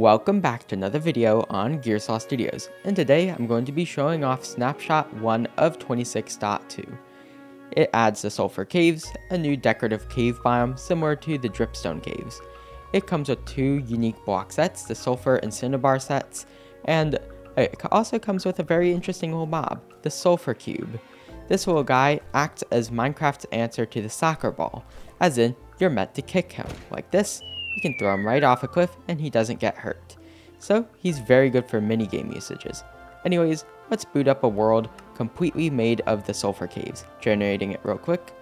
Welcome back to another video on Gearsaw Studios, and today I'm going to be showing off Snapshot 1 of 26.2. It adds the Sulfur Caves, a new decorative cave biome similar to the Dripstone Caves. It comes with two unique block sets, the Sulfur and Cinnabar sets, and it also comes with a very interesting little mob, the Sulfur Cube. This little guy acts as Minecraft's answer to the soccer ball, as in, you're meant to kick him, like this. You can throw him right off a cliff and he doesn't get hurt. So he's very good for minigame usages. Anyways, let's boot up a world completely made of the Sulfur Caves, generating it real quick.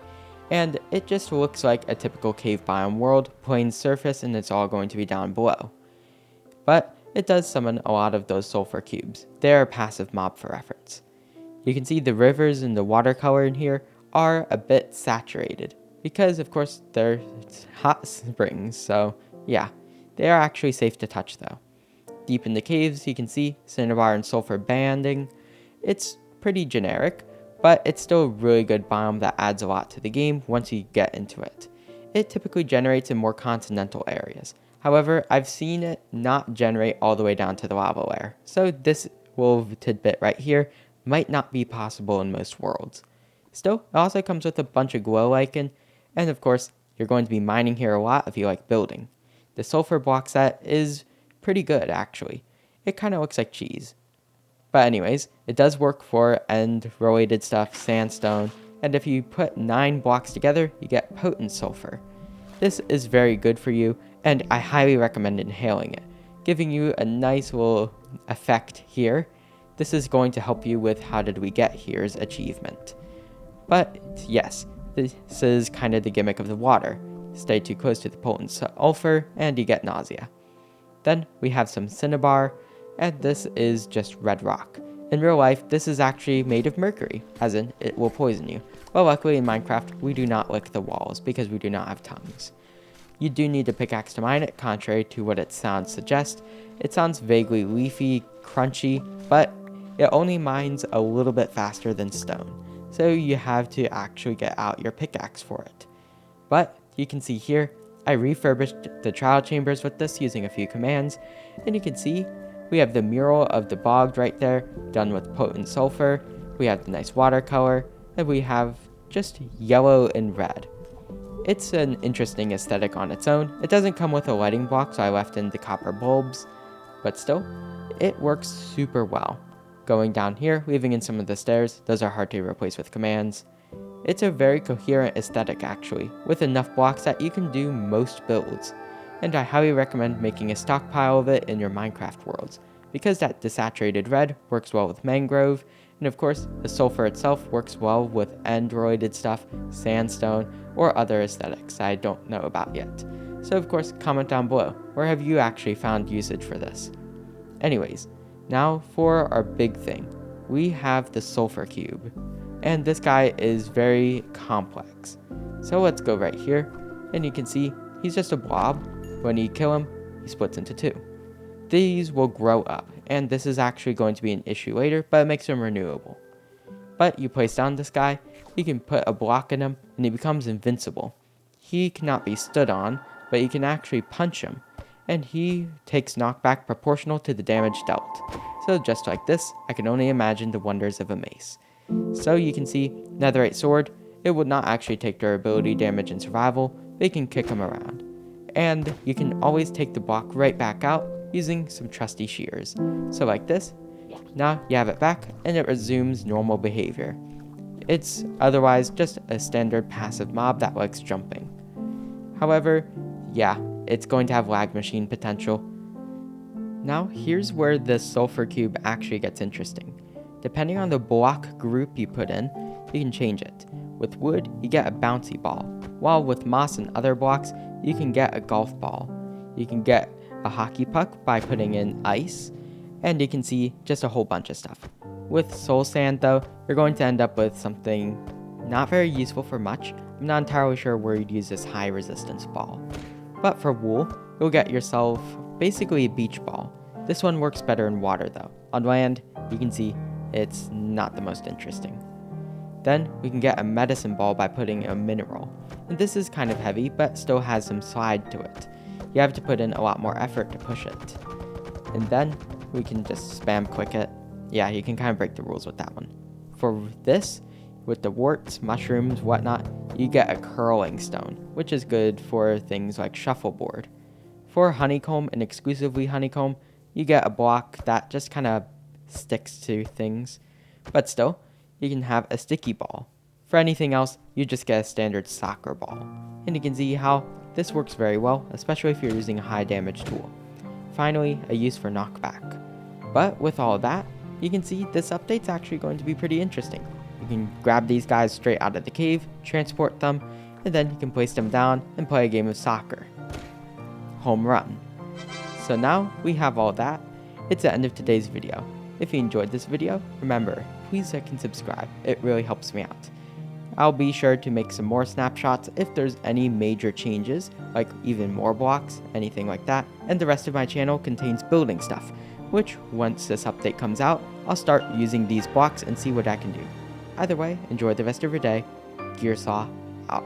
And it just looks like a typical cave biome world, plain surface, and it's all going to be down below. But it does summon a lot of those Sulfur Cubes. They're a passive mob for reference. You can see the rivers and the watercolor in here are a bit saturated, because of course they're hot springs, so yeah, they are actually safe to touch though. Deep in the caves you can see cinnabar and sulfur banding. It's pretty generic, but it's still a really good biome that adds a lot to the game once you get into it. It typically generates in more continental areas. However, I've seen it not generate all the way down to the lava layer, so this little tidbit right here might not be possible in most worlds. Still, it also comes with a bunch of glow lichen, and of course, you're going to be mining here a lot if you like building. The sulfur block set is pretty good actually. It kind of looks like cheese. But anyways, it does work for end related stuff, sandstone, and if you put 9 blocks together, you get potent sulfur. This is very good for you, and I highly recommend inhaling it, giving you a nice little effect here. This is going to help you with how did we get here's achievement. But yes, this is kind of the gimmick of the water. Stay too close to the potent sulfur and you get nausea. Then we have some cinnabar, and this is just red rock. In real life, this is actually made of mercury, as in it will poison you. Well, luckily in Minecraft, we do not lick the walls because we do not have tongues. You do need a pickaxe to mine it, contrary to what its sounds suggest. It sounds vaguely leafy, crunchy, but it only mines a little bit faster than stone. So you have to actually get out your pickaxe for it. But you can see here, I refurbished the trial chambers with this using a few commands, and you can see we have the mural of the bog right there, done with potent sulfur, we have the nice watercolor, and we have just yellow and red. It's an interesting aesthetic on its own. It doesn't come with a lighting block, so I left in the copper bulbs, but still, it works super well. Going down here, leaving in some of the stairs, those are hard to replace with commands. It's a very coherent aesthetic actually, with enough blocks that you can do most builds. And I highly recommend making a stockpile of it in your Minecraft worlds, because that desaturated red works well with mangrove, and of course, the sulfur itself works well with end-related stuff, sandstone, or other aesthetics I don't know about yet. So of course, comment down below, where have you actually found usage for this? Anyways, now for our big thing, we have the Sulfur Cube, and this guy is very complex. So let's go right here, and you can see he's just a blob. When you kill him, he splits into 2. These will grow up, and this is actually going to be an issue later, but it makes him renewable. But you place down this guy, you can put a block in him, and he becomes invincible. He cannot be stood on, but you can actually punch him, and he takes knockback proportional to the damage dealt. So just like this, I can only imagine the wonders of a mace. So you can see, netherite sword, it will not actually take durability, damage, and survival, but you can kick him around. And you can always take the block right back out using some trusty shears. So like this, now you have it back and it resumes normal behavior. It's otherwise just a standard passive mob that likes jumping. However, yeah, it's going to have lag machine potential. Now here's where the Sulfur Cube actually gets interesting. Depending on the block group you put in, you can change it. With wood, you get a bouncy ball, while with moss and other blocks, you can get a golf ball. You can get a hockey puck by putting in ice, and you can see just a whole bunch of stuff. With soul sand though, you're going to end up with something not very useful for much. I'm not entirely sure where you'd use this high resistance ball. But for wool, you'll get yourself basically a beach ball. This one works better in water though. On land, you can see it's not the most interesting. Then we can get a medicine ball by putting a mineral. And this is kind of heavy, but still has some slide to it. You have to put in a lot more effort to push it. And then we can just spam click it. Yeah, you can kind of break the rules with that one. For this, with the warts, mushrooms, whatnot, you get a curling stone, which is good for things like shuffleboard. For honeycomb and exclusively honeycomb, you get a block that just kind of sticks to things. But still, you can have a sticky ball. For anything else, you just get a standard soccer ball. And you can see how this works very well, especially if you're using a high damage tool. Finally, a use for knockback. But with all of that, you can see this update's actually going to be pretty interesting. You can grab these guys straight out of the cave, transport them, and then you can place them down and play a game of soccer. Home run. So now we have all that. It's the end of today's video. If you enjoyed this video, remember, please like and subscribe. It really helps me out. I'll be sure to make some more snapshots if there's any major changes, like even more blocks, anything like that, and the rest of my channel contains building stuff, which once this update comes out, I'll start using these blocks and see what I can do. Either way, enjoy the rest of your day. Gearsaw out.